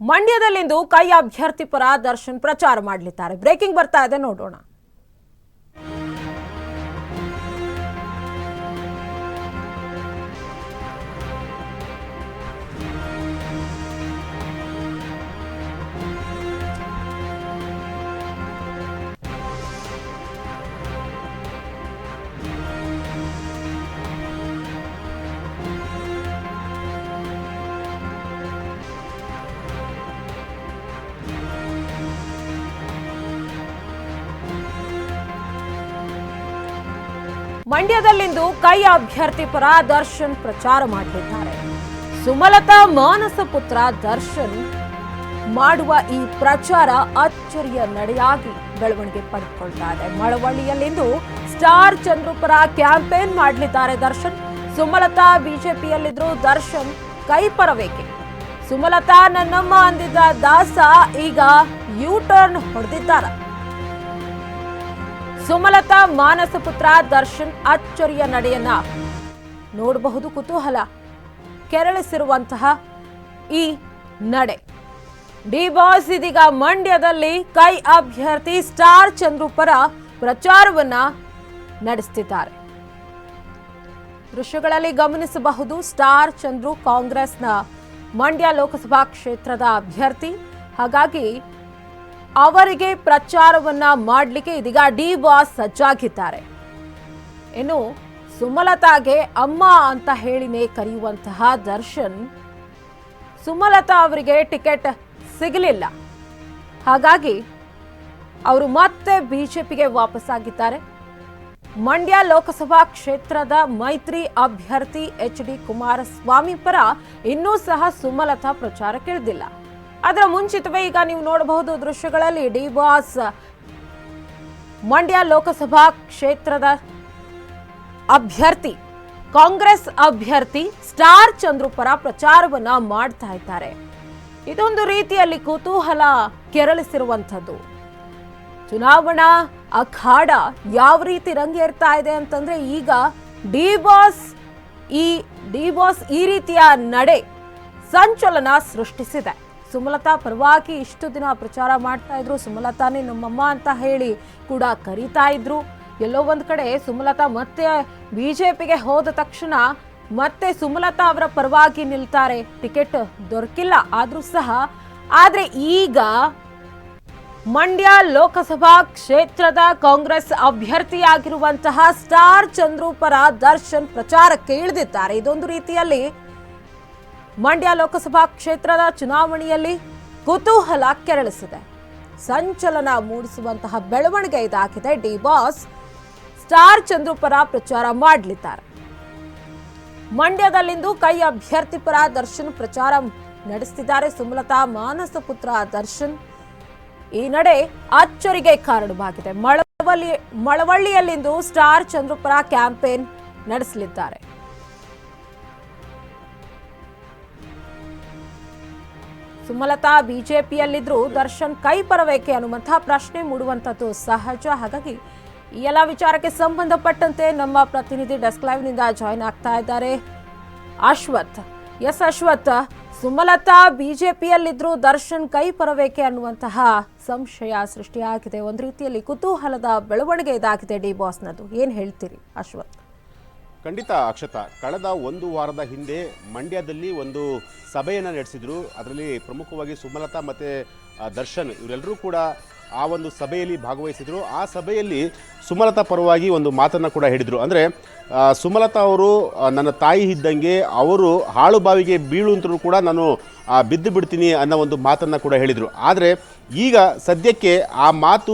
ಮಂಡ್ಯದಲ್ಲಿಂದು ಕೈ ಅಭ್ಯರ್ಥಿ ಪರ ದರ್ಶನ್ ಪ್ರಚಾರ ಮಾಡಲಿದ್ದಾರೆ. ಬ್ರೇಕಿಂಗ್ ಬರ್ತಾ ಇದೆ, ನೋಡೋಣ. ಮಂಡ್ಯದಲ್ಲಿಂದು ಕೈ ಅಭ್ಯರ್ಥಿ ಪರ ದರ್ಶನ್ ಪ್ರಚಾರ ಮಾಡಲಿದ್ದಾರೆ. ಸುಮಲತಾ ಮಾನಸ ಪುತ್ರ ದರ್ಶನ್ ಮಾಡುವ ಈ ಪ್ರಚಾರ ಅಚ್ಚರಿಯ ನಡೆಯಾಗಿ ಬೆಳವಣಿಗೆ ಪಡೆದುಕೊಳ್ತಾ ಇದೆ. ಮಳವಳ್ಳಿಯಲ್ಲಿಂದು ಸ್ಟಾರ್ ಚಂದ್ರು ಪರ ಕ್ಯಾಂಪೇನ್ ಮಾಡಲಿದ್ದಾರೆ ದರ್ಶನ್. ಸುಮಲತಾ ಬಿಜೆಪಿಯಲ್ಲಿದ್ರು, ದರ್ಶನ್ ಕೈ ಪರವೇಕೆ. ಸುಮಲತಾ ನನ್ನಮ್ಮ ಅಂದಿದ್ದ ದಾಸ ಈಗ ಯೂ ಟರ್ನ್ ಹೊಡೆದಿದ್ದಾರೆ. ಸುಮಲತಾ ಮಾನಸ ಪುತ್ರ ದರ್ಶನ್ ಅಚ್ಚರಿಯ ನಡೆಯನ್ನ ನೋಡಬಹುದು. ಕುತೂಹಲ ಕೆರಳಿಸಿರುವಂತಹ ಈ ನಡೆ. ಡಿ ಬಾಸ್ ಇದೀಗ ಮಂಡ್ಯದಲ್ಲಿ ಕೈ ಅಭ್ಯರ್ಥಿ ಸ್ಟಾರ್ ಚಂದ್ರು ಪರ ಪ್ರಚಾರವನ್ನ ನಡೆಸುತ್ತಿದ್ದಾರೆ. ದೃಶ್ಯಗಳಲ್ಲಿ ಗಮನಿಸಬಹುದು. ಸ್ಟಾರ್ ಚಂದ್ರು ಕಾಂಗ್ರೆಸ್ನ ಮಂಡ್ಯ ಲೋಕಸಭಾ ಕ್ಷೇತ್ರದ ಅಭ್ಯರ್ಥಿ. ಹಾಗಾಗಿ ಅವರಿಗೆ ಪ್ರಚಾರವನ್ನ ಮಾಡಲಿಕ್ಕೆ ಇದೀಗ ಡಿ ಬಾಸ್ ಸಜ್ಜಾಗಿದ್ದಾರೆ. ಇನ್ನು ಸುಮಲತಾಗೆ ಅಮ್ಮ ಅಂತ ಹೇಳಿನೇ ಕರೆಯುವಂತಹ ದರ್ಶನ್, ಸುಮಲತಾ ಅವರಿಗೆ ಟಿಕೆಟ್ ಸಿಗಲಿಲ್ಲ. ಹಾಗಾಗಿ ಅವರು ಮತ್ತೆ ಬಿಜೆಪಿಗೆ ವಾಪಸ್ಸಾಗಿದ್ದಾರೆ. ಮಂಡ್ಯ ಲೋಕಸಭಾ ಕ್ಷೇತ್ರದ ಮೈತ್ರಿ ಅಭ್ಯರ್ಥಿ ಎಚ್.ಡಿ. ಕುಮಾರಸ್ವಾಮಿ ಪರ ಇನ್ನೂ ಸಹ ಸುಮಲತಾ ಪ್ರಚಾರಕ್ಕಿಳಿದಿಲ್ಲ. ಅದರ ಮುಂಚಿತವೇ ಈಗ ನೀವು ನೋಡಬಹುದು ದೃಶ್ಯಗಳಲ್ಲಿ ಡಿ ಬಾಸ್ ಮಂಡ್ಯ ಲೋಕಸಭಾ ಕ್ಷೇತ್ರದ ಅಭ್ಯರ್ಥಿ, ಕಾಂಗ್ರೆಸ್ ಅಭ್ಯರ್ಥಿ ಸ್ಟಾರ್ ಚಂದ್ರು ಪರ ಪ್ರಚಾರವನ್ನ ಮಾಡ್ತಾ ಇದ್ದಾರೆ. ಇದೊಂದು ರೀತಿಯಲ್ಲಿ ಕುತೂಹಲ ಕೆರಳಿಸಿರುವಂಥದ್ದು. ಚುನಾವಣಾ ಅಖಾಡ ಯಾವ ರೀತಿ ರಂಗೇರ್ತಾ ಇದೆ ಅಂತಂದ್ರೆ, ಈಗ ಡಿ ಬಾಸ್ ಈ ರೀತಿಯ ನಡೆ ಸಂಚಲನ ಸೃಷ್ಟಿಸಿದೆ. ಸುಮಲತಾ ಪರವಾಗಿ ಇಷ್ಟು ದಿನ ಪ್ರಚಾರ ಮಾಡ್ತಾ ಇದ್ರು. ಸುಮಲತಾನೇ ನಮ್ಮಮ್ಮ ಅಂತ ಹೇಳಿ ಕೂಡ ಕರೀತಾ ಇದ್ರು. ಎಲ್ಲೋ ಒಂದ್ ಕಡೆ ಸುಮಲತಾ ಮತ್ತೆ ಬಿಜೆಪಿಗೆ ಹೋದ ತಕ್ಷಣ ಮತ್ತೆ ಸುಮಲತಾ ಅವರ ಪರವಾಗಿ ನಿಲ್ತಾರೆ. ಟಿಕೆಟ್ ದೊರಕಿಲ್ಲ ಆದ್ರೂ ಸಹ. ಆದ್ರೆ ಈಗ ಮಂಡ್ಯ ಲೋಕಸಭಾ ಕ್ಷೇತ್ರದ ಕಾಂಗ್ರೆಸ್ ಅಭ್ಯರ್ಥಿಯಾಗಿರುವಂತಹ ಸ್ಟಾರ್ ಚಂದ್ರು ಪರ ದರ್ಶನ್ ಪ್ರಚಾರಕ್ಕೆ ಇಳಿದಿದ್ದಾರೆ. ಇದೊಂದು ರೀತಿಯಲ್ಲಿ ಮಂಡ್ಯ ಲೋಕಸಭಾ ಕ್ಷೇತ್ರದ ಚುನಾವಣೆಯಲ್ಲಿ ಕುತೂಹಲ ಕೆರಳಿಸಿದೆ. ಸಂಚಲನ ಮೂಡಿಸುವಂತಹ ಬೆಳವಣಿಗೆ ಇದಾಗಿದೆ. ಡಿ ಬಾಸ್ ಸ್ಟಾರ್ ಚಂದ್ರು ಪರ ಪ್ರಚಾರ ಮಾಡಲಿದ್ದಾರೆ. ಮಂಡ್ಯದಲ್ಲಿಂದು ಕೈ ಅಭ್ಯರ್ಥಿ ಪರ ದರ್ಶನ್ ಪ್ರಚಾರ ನಡೆಸುತ್ತಿದ್ದಾರೆ. ಸುಮಲತಾ ಮಾನಸ ಪುತ್ರ ದರ್ಶನ್ ಈ ನಡೆ ಅಚ್ಚರಿಗೆ ಕಾರಣವಾಗಿದೆ. ಮಳವಳ್ಳಿಯಲ್ಲಿಂದು ಸ್ಟಾರ್ ಚಂದ್ರು ಪರ ಕ್ಯಾಂಪೇನ್ ನಡೆಸಲಿದ್ದಾರೆ. ಸುಮಲತಾ ಬಿಜೆಪಿಯಲ್ಲಿದ್ರು, ದರ್ಶನ್ ಕೈ ಪರವೇಕೆ ಅನ್ನುವಂತಹ ಪ್ರಶ್ನೆ ಮೂಡುವಂಥದ್ದು ಸಹಜ. ಹಾಗಾಗಿ ಈ ಎಲ್ಲ ವಿಚಾರಕ್ಕೆ ಸಂಬಂಧಪಟ್ಟಂತೆ ನಮ್ಮ ಪ್ರತಿನಿಧಿ ಡೆಸ್ಕ್ ಲೈವ್ ನಿಂದ ಜಾಯಿನ್ ಆಗ್ತಾ ಇದ್ದಾರೆ ಅಶ್ವಥ್. ಎಸ್ ಅಶ್ವಥ್, ಸುಮಲತಾ ಬಿಜೆಪಿಯಲ್ಲಿದ್ರು, ದರ್ಶನ್ ಕೈ ಪರವೇಕೆ ಅನ್ನುವಂತಹ ಸಂಶಯ ಸೃಷ್ಟಿಯಾಗಿದೆ. ಒಂದು ರೀತಿಯಲ್ಲಿ ಕುತೂಹಲದ ಬೆಳವಣಿಗೆ ಇದಾಗಿದೆ ಡಿ ಬಾಸ್ನದು. ಏನ್ ಹೇಳ್ತೀರಿ ಅಶ್ವಥ್? ಖಂಡಿತ ಅಕ್ಷತಾ, ಕಳೆದ ಒಂದು ವಾರದ ಹಿಂದೆ ಮಂಡ್ಯದಲ್ಲಿ ಒಂದು ಸಭೆಯನ್ನು ನಡೆಸಿದ್ರು. ಅದರಲ್ಲಿ ಪ್ರಮುಖವಾಗಿ ಸುಮಲತಾ ಮತ್ತು ದರ್ಶನ್ ಇವರೆಲ್ಲರೂ ಕೂಡ ಆ ಒಂದು ಸಭೆಯಲ್ಲಿ ಭಾಗವಹಿಸಿದರು. ಆ ಸಭೆಯಲ್ಲಿ ಸುಮಲತಾ ಪರವಾಗಿ ಒಂದು ಮಾತನ್ನು ಕೂಡ ಹೇಳಿದರು. ಅಂದರೆ ಸುಮಲತಾ ಅವರು ನನ್ನ ತಾಯಿ ಇದ್ದಂಗೆ, ಅವರು ಹಾಳು ಬಾವಿಗೆ ಬೀಳು ಅಂತಲೂ ಕೂಡ ನಾನು ಬಿದ್ದು ಬಿಡ್ತೀನಿ ಅನ್ನೋ ಒಂದು ಮಾತನ್ನು ಕೂಡ ಹೇಳಿದರು. ಆದರೆ ಈಗ ಸದ್ಯಕ್ಕೆ ಆ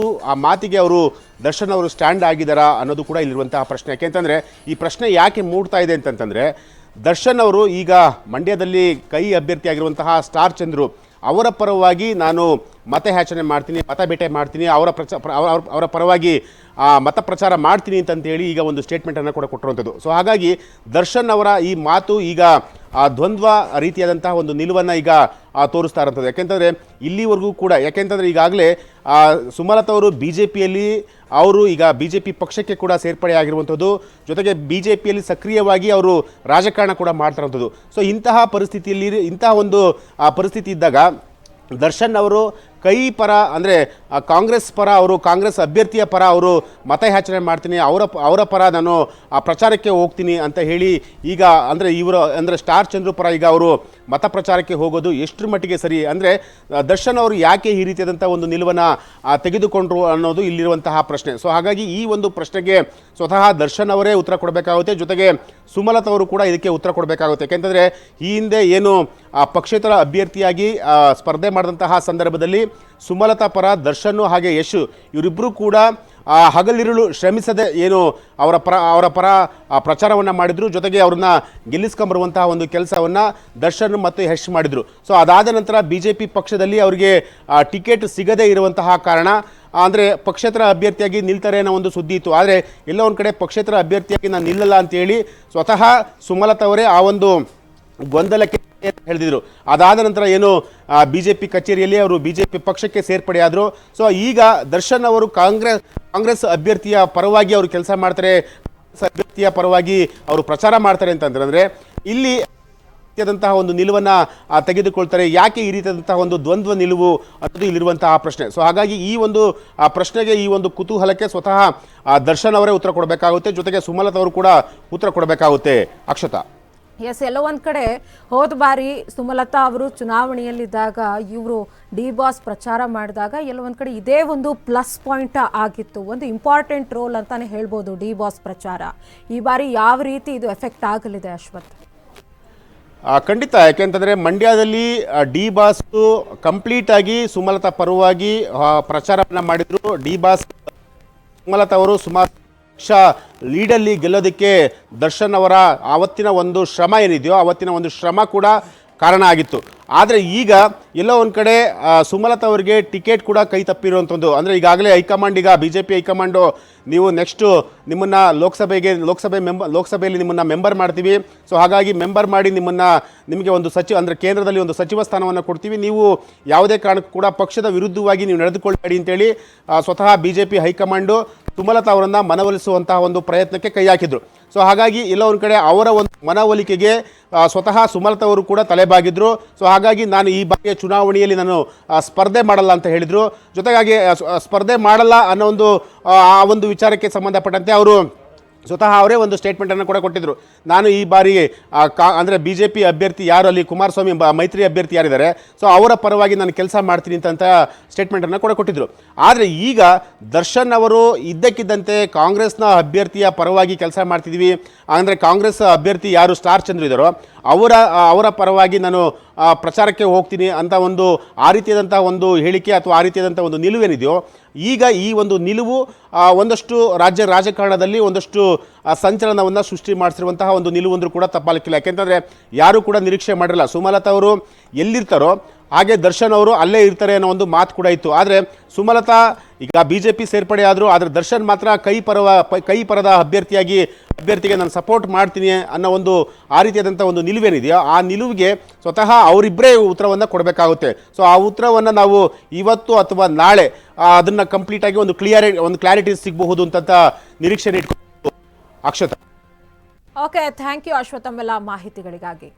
ಮಾತಿಗೆ ಅವರು ದರ್ಶನ್ ಅವರು ಸ್ಟ್ಯಾಂಡ್ ಆಗಿದ್ದಾರಾ ಅನ್ನೋದು ಕೂಡ ಇಲ್ಲಿರುವಂತಹ ಪ್ರಶ್ನೆ. ಯಾಕೆಂತಂದರೆ ಈ ಪ್ರಶ್ನೆ ಯಾಕೆ ಮೂಡ್ತಾ ಇದೆ ಅಂತಂತಂದರೆ, ದರ್ಶನ್ ಅವರು ಈಗ ಮಂಡ್ಯದಲ್ಲಿ ಕೈ ಅಭ್ಯರ್ಥಿಯಾಗಿರುವಂತಹ ಸ್ಟಾರ್ ಚಂದ್ರು ಅವರ ಪರವಾಗಿ ನಾನು ಮತಯಾಚನೆ ಮಾಡ್ತೀನಿ, ಮತ ಬೇಟೆ ಮಾಡ್ತೀನಿ, ಅವರ ಪರವಾಗಿ ಮತ ಪ್ರಚಾರ ಮಾಡ್ತೀನಿ ಅಂತಂತೇಳಿ ಈಗ ಒಂದು ಸ್ಟೇಟ್ಮೆಂಟನ್ನು ಕೂಡ ಕೊಟ್ಟಿರುವಂಥದ್ದು. ಸೊ ಹಾಗಾಗಿ ದರ್ಶನ್ ಅವರ ಈ ಮಾತು ಈಗ ದ್ವಂದ್ವ ರೀತಿಯಾದಂತಹ ಒಂದು ನಿಲುವನ್ನು ಈಗ ತೋರಿಸ್ತಾ ಇರೋಂಥದ್ದು. ಯಾಕೆಂತಂದರೆ ಇಲ್ಲಿವರೆಗೂ ಕೂಡ, ಯಾಕೆಂತಂದರೆ ಈಗಾಗಲೇ ಸುಮಲತಾ ಅವರು ಬಿ ಜೆ ಪಿಯಲ್ಲಿ ಅವರು ಈಗ ಬಿ ಜೆ ಪಿ ಪಕ್ಷಕ್ಕೆ ಕೂಡ ಸೇರ್ಪಡೆ ಆಗಿರುವಂಥದ್ದು, ಜೊತೆಗೆ ಬಿ ಜೆ ಪಿಯಲ್ಲಿ ಸಕ್ರಿಯವಾಗಿ ಅವರು ರಾಜಕಾರಣ ಕೂಡ ಮಾಡ್ತಾ ಇರುವಂಥದ್ದು. ಸೊ ಇಂತಹ ಪರಿಸ್ಥಿತಿಯಲ್ಲಿ, ಇಂತಹ ಒಂದು ಪರಿಸ್ಥಿತಿ ಇದ್ದಾಗ ದರ್ಶನ್ ಅವರು ಕೈ ಪರ ಅಂದರೆ ಕಾಂಗ್ರೆಸ್ ಪರ ಅವರು ಕಾಂಗ್ರೆಸ್ ಅಭ್ಯರ್ಥಿಯ ಪರ ಅವರು ಮತಯಾಚನೆ ಮಾಡ್ತೀನಿ, ಅವರ ಪರ ನಾನು ಪ್ರಚಾರಕ್ಕೆ ಹೋಗ್ತೀನಿ ಅಂತ ಹೇಳಿ ಈಗ ಅಂದರೆ ಇವರು ಅಂದರೆ ಸ್ಟಾರ್ ಚಂದ್ರು ಪರ ಈಗ ಅವರು ಮತ ಪ್ರಚಾರಕ್ಕೆ ಹೋಗೋದು ಎಷ್ಟರ ಮಟ್ಟಿಗೆ ಸರಿ? ಅಂದರೆ ದರ್ಶನ್ ಅವರು ಯಾಕೆ ಈ ರೀತಿಯಾದಂಥ ಒಂದು ನಿಲುವನ್ನು ತೆಗೆದುಕೊಂಡ್ರು ಅನ್ನೋದು ಇಲ್ಲಿರುವಂತಹ ಪ್ರಶ್ನೆ. ಸೊ ಹಾಗಾಗಿ ಈ ಒಂದು ಪ್ರಶ್ನೆಗೆ ಸ್ವತಃ ದರ್ಶನ್ ಅವರೇ ಉತ್ತರ ಕೊಡಬೇಕಾಗುತ್ತೆ, ಜೊತೆಗೆ ಸುಮಲತಾ ಅವರು ಕೂಡ ಇದಕ್ಕೆ ಉತ್ತರ ಕೊಡಬೇಕಾಗುತ್ತೆ. ಯಾಕೆಂತಂದರೆ ಈ ಹಿಂದೆ ಏನು ಪಕ್ಷೇತರ ಅಭ್ಯರ್ಥಿಯಾಗಿ ಸ್ಪರ್ಧೆ ಮಾಡಿದಂತಹ ಸಂದರ್ಭದಲ್ಲಿ ಸುಮಲತಾ ಪರ ದರ್ಶನ್ ಹಾಗೆ ಯಶ್ ಇವರಿಬ್ಬರು ಕೂಡ ಹಗಲಿರುಳು ಶ್ರಮಿಸದೆ ಏನು ಅವರ ಪರ ಪ್ರಚಾರವನ್ನು ಮಾಡಿದ್ರು, ಜೊತೆಗೆ ಅವ್ರನ್ನ ಗೆಲ್ಲಿಸ್ಕೊಂಬರುವಂತಹ ಒಂದು ಕೆಲಸವನ್ನು ದರ್ಶನ್ ಮತ್ತು ಯಶ್ ಮಾಡಿದರು. ಸೊ ಅದಾದ ನಂತರ BJP ಪಕ್ಷದಲ್ಲಿ ಅವರಿಗೆ ಟಿಕೆಟ್ ಸಿಗದೇ ಇರುವಂತಹ ಕಾರಣ ಅಂದರೆ ಪಕ್ಷೇತರ ಅಭ್ಯರ್ಥಿಯಾಗಿ ನಿಲ್ತಾರೆ ಅನ್ನೋ ಒಂದು ಸುದ್ದಿ ಇತ್ತು. ಆದರೆ ಎಲ್ಲ ಒಂದು ಕಡೆ ಪಕ್ಷೇತರ ಅಭ್ಯರ್ಥಿಯಾಗಿ ನಾನು ನಿಲ್ಲಲ್ಲ ಅಂತೇಳಿ ಸ್ವತಃ ಸುಮಲತಾ ಅವರೇ ಆ ಒಂದು ಗೊಂದಲಕ್ಕೆ ಹೇಳಿದ್ರು. ಅದಾದ ನಂತರ ಏನು BJP ಕಚೇರಿಯಲ್ಲಿ ಅವರು BJP ಪಕ್ಷಕ್ಕೆ ಸೇರ್ಪಡೆಯಾದರು. ಸೊ ಈಗ ದರ್ಶನ್ ಅವರು ಕಾಂಗ್ರೆಸ್ ಅಭ್ಯರ್ಥಿಯ ಪರವಾಗಿ ಅವರು ಕೆಲಸ ಮಾಡ್ತಾರೆ, ಅಭ್ಯರ್ಥಿಯ ಪರವಾಗಿ ಅವರು ಪ್ರಚಾರ ಮಾಡ್ತಾರೆ ಅಂತಂದ್ರೆ ಇಲ್ಲಿ ದಂತಹ ಒಂದು ನಿಲುವನ್ನು ತೆಗೆದುಕೊಳ್ತಾರೆ. ಯಾಕೆ ಈ ರೀತಿಯಾದಂತಹ ಒಂದು ದ್ವಂದ್ವ ನಿಲುವು ಅನ್ನೋದು ಇಲ್ಲಿರುವಂತಹ ಪ್ರಶ್ನೆ. ಸೊ ಹಾಗಾಗಿ ಈ ಒಂದು ಪ್ರಶ್ನೆಗೆ, ಈ ಒಂದು ಕುತೂಹಲಕ್ಕೆ ಸ್ವತಃ ದರ್ಶನ್ ಅವರೇ ಉತ್ತರ ಕೊಡಬೇಕಾಗುತ್ತೆ, ಜೊತೆಗೆ ಸುಮಲತಾ ಅವರು ಕೂಡ ಉತ್ತರ ಕೊಡಬೇಕಾಗುತ್ತೆ. ಅಕ್ಷತಾ, ಎಸ್, ಎಲ್ಲೋ ಒಂದು ಕಡೆ ಹೋದ ಬಾರಿ ಸುಮಲತಾ ಅವರು ಚುನಾವಣೆಯಲ್ಲಿದ್ದಾಗ ಇವರು ಡಿ-ಬಾಸ್ ಪ್ರಚಾರ ಮಾಡಿದಾಗ ಎಲ್ಲೋ ಒಂದು ಕಡೆ ಇದೇ ಒಂದು ಪ್ಲಸ್ ಪಾಯಿಂಟ್ ಆಗಿತ್ತು, ಒಂದು ಇಂಪಾರ್ಟೆಂಟ್ ರೋಲ್ ಅಂತಾನೆ ಹೇಳ್ಬೋದು ಡಿ-ಬಾಸ್ ಪ್ರಚಾರ. ಈ ಬಾರಿ ಯಾವ ರೀತಿ ಇದು ಎಫೆಕ್ಟ್ ಆಗಲಿದೆ ಅಶ್ವಥ್? ಖಂಡಿತ. ಯಾಕೆಂತಂದರೆ ಮಂಡ್ಯದಲ್ಲಿ ಡಿ-ಬಾಸ್ ಕಂಪ್ಲೀಟ್ ಆಗಿ ಸುಮಲತಾ ಪರವಾಗಿ ಪ್ರಚಾರವನ್ನು ಮಾಡಿದ್ರು. ಡಿ-ಬಾಸ್ ಸುಮಲತಾ ಅವರು ಸುಮಾರು ಲೀಡಲ್ಲಿ ಗೆಲ್ಲೋದಕ್ಕೆ ದರ್ಶನ್ ಅವರ ಆವತ್ತಿನ ಒಂದು ಶ್ರಮ ಏನಿದೆಯೋ ಆವತ್ತಿನ ಒಂದು ಶ್ರಮ ಕೂಡ ಕಾರಣ ಆಗಿತ್ತು. ಆದರೆ ಈಗ ಎಲ್ಲೋ ಒಂದು ಕಡೆ ಸುಮಲತಾ ಅವರಿಗೆ ಟಿಕೆಟ್ ಕೂಡ ಕೈ ತಪ್ಪಿರುವಂಥದ್ದು. ಅಂದರೆ ಈಗಾಗಲೇ ಹೈಕಮಾಂಡ್, ಈಗ BJP ಹೈಕಮಾಂಡು ನೀವು ನೆಕ್ಸ್ಟು ನಿಮ್ಮನ್ನು ಲೋಕಸಭೆಯಲ್ಲಿ ನಿಮ್ಮನ್ನು ಮೆಂಬರ್ ಮಾಡ್ತೀವಿ, ಸೊ ಹಾಗಾಗಿ ಮೆಂಬರ್ ಮಾಡಿ ನಿಮಗೆ ಒಂದು ಅಂದರೆ ಕೇಂದ್ರದಲ್ಲಿ ಒಂದು ಸಚಿವ ಸ್ಥಾನವನ್ನು ಕೊಡ್ತೀವಿ, ನೀವು ಯಾವುದೇ ಕಾರಣಕ್ಕೂ ಕೂಡ ಪಕ್ಷದ ವಿರುದ್ಧವಾಗಿ ನೀವು ನಡೆದುಕೊಳ್ಳಬೇಡಿ ಅಂತೇಳಿ ಸ್ವತಃ BJP ಹೈಕಮಾಂಡು ಸುಮಲತಾ ಅವರನ್ನು ಮನವೊಲಿಸುವಂತಹ ಒಂದು ಪ್ರಯತ್ನಕ್ಕೆ ಕೈ ಹಾಕಿದ್ರು. ಸೊ ಹಾಗಾಗಿ ಎಲ್ಲ ಒಂದು ಕಡೆ ಅವರ ಒಂದು ಮನವೊಲಿಕೆಗೆ ಸ್ವತಃ ಸುಮಲತಾ ಅವರು ಕೂಡ ತಲೆಬಾಗಿದ್ರು. ಸೊ ಹಾಗಾಗಿ ನಾನು ಈ ಬಾರಿಯ ಚುನಾವಣೆಯಲ್ಲಿ ನಾನು ಸ್ಪರ್ಧೆ ಮಾಡಲ್ಲ ಅಂತ ಹೇಳಿದರು. ಜೊತೆಗಾಗಿ ಸ್ಪರ್ಧೆ ಮಾಡಲ್ಲ ಅನ್ನೋ ಆ ಒಂದು ವಿಚಾರಕ್ಕೆ ಸಂಬಂಧಪಟ್ಟಂತೆ ಅವರು ಸ್ವತಃ ಅವರೇ ಒಂದು ಸ್ಟೇಟ್ಮೆಂಟನ್ನು ಕೂಡ ಕೊಟ್ಟಿದ್ದರು. ನಾನು ಈ ಬಾರಿ ಅಂದರೆ BJP ಅಭ್ಯರ್ಥಿ ಯಾರು ಅಲ್ಲಿ ಕುಮಾರಸ್ವಾಮಿ ಮೈತ್ರಿ ಅಭ್ಯರ್ಥಿ ಯಾರಿದ್ದಾರೆ, ಸೊ ಅವರ ಪರವಾಗಿ ನಾನು ಕೆಲಸ ಮಾಡ್ತೀನಿ ಅಂತ ಸ್ಟೇಟ್ಮೆಂಟನ್ನು ಕೂಡ ಕೊಟ್ಟಿದ್ದರು. ಆದರೆ ಈಗ ದರ್ಶನ್ ಅವರು ಇದ್ದಕ್ಕಿದ್ದಂತೆ ಕಾಂಗ್ರೆಸ್ನ ಅಭ್ಯರ್ಥಿಯ ಪರವಾಗಿ ಕೆಲಸ ಮಾಡ್ತಿದ್ದೀವಿ, ಅಂದರೆ ಕಾಂಗ್ರೆಸ್ ಅಭ್ಯರ್ಥಿ ಯಾರು ಸ್ಟಾರ್ ಚಂದ್ರು ಇದ್ದಾರೋ ಅವರ ಪರವಾಗಿ ನಾನು ಪ್ರಚಾರಕ್ಕೆ ಹೋಗ್ತೀನಿ ಅಂತ ಆ ರೀತಿಯಾದಂಥ ಒಂದು ಹೇಳಿಕೆ ಅಥವಾ ಆ ರೀತಿಯಾದಂಥ ಒಂದು ನಿಲುವೇನಿದೆಯೋ, ಈಗ ಈ ಒಂದು ನಿಲುವು ಒಂದಷ್ಟು ರಾಜಕಾರಣದಲ್ಲಿ ಒಂದಷ್ಟು ಸಂಚಲನವನ್ನು ಸೃಷ್ಟಿ ಮಾಡಿಸಿರುವಂತಹ ಒಂದು ನಿಲುವು ಕೂಡ ತಪ್ಪಾಲಿಕ್ಕಿಲ್ಲ. ಯಾಕೆಂತಂದರೆ ಯಾರೂ ಕೂಡ ನಿರೀಕ್ಷೆ ಮಾಡಿರಲ್ಲ ಪುಷ್ಪಲತಾ ಅವರು ಎಲ್ಲಿರ್ತಾರೋ ಹಾಗೆ ದರ್ಶನ್ ಅವರು ಅಲ್ಲೇ ಇರ್ತಾರೆ ಅನ್ನೋ ಒಂದು ಮಾತು ಕೂಡ ಇತ್ತು. ಆದರೆ ಸುಮಲತಾ ಈಗ BJP ಸೇರ್ಪಡೆ ಆದರೂ, ಆದರೆ ದರ್ಶನ್ ಮಾತ್ರ ಕೈ ಪರದ ಅಭ್ಯರ್ಥಿಗೆ ನಾನು ಸಪೋರ್ಟ್ ಮಾಡ್ತೀನಿ ಅನ್ನೋ ಆ ರೀತಿಯಾದಂಥ ಒಂದು ನಿಲುವೇನಿದೆಯೋ ಆ ನಿಲುವಿಗೆ ಸ್ವತಃ ಅವರಿಬ್ಬರೇ ಉತ್ತರವನ್ನು ಕೊಡಬೇಕಾಗುತ್ತೆ. ಸೊ ಆ ಉತ್ತರವನ್ನು ನಾವು ಇವತ್ತು ಅಥವಾ ನಾಳೆ ಅದನ್ನು ಕಂಪ್ಲೀಟಾಗಿ ಒಂದು ಕ್ಲಾರಿಟಿ ಸಿಗಬಹುದು ಅಂತ ನಿರೀಕ್ಷೆ ಇಟ್ಕೊಂಡು. Akshata, okay, thank you Ashwath, ತಮ್ಮೆಲ್ಲ ಮಾಹಿತಿಗಳಿಗಾಗಿ.